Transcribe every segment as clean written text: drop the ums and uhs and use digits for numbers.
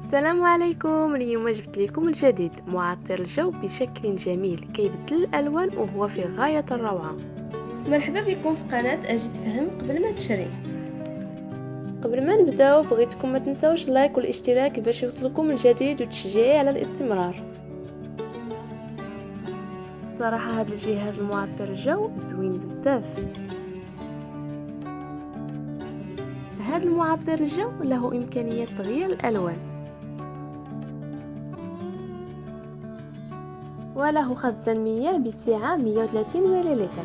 السلام عليكم. اليوم جبت لكم الجديد، معطر الجو بشكل جميل كيبدل الالوان وهو في غاية الروعة. مرحبا بكم في قناة اجي تفهم قبل ما تشري. قبل ما نبداو بغيتكم ما تنساوش اللايك والاشتراك باش يوصلكم الجديد وتشجيعي على الاستمرار. صراحة هذا الجهاز المعطر الجو زوين بزاف. هذا المعطر الجو له امكانية تغيير الالوان وله خزان مياه بسعة 130 مليلتر.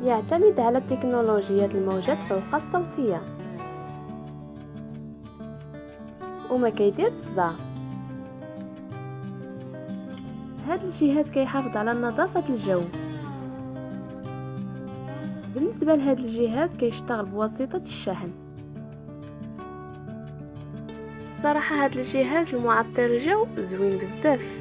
يعتمد على تكنولوجيا الموجات فوق الصوتية وما كيدير صداع. هذا الجهاز كيحافظ على نظافة الجو. بالنسبة لهذا الجهاز كيشتغل بواسطة الشحن. صراحة هذا الجهاز المعطر الجو زوين بزاف.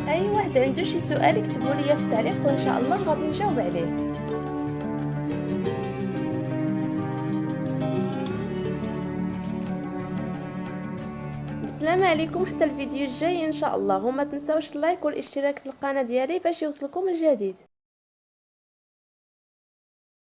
اي واحد عنده شي سؤال يكتبوا لي في التعليق وان شاء الله غادي نجاوب عليه. السلام عليكم، حتى الفيديو الجاي ان شاء الله، وما تنساوش اللايك والاشتراك في القناه ديالي باش يوصلكم الجديد.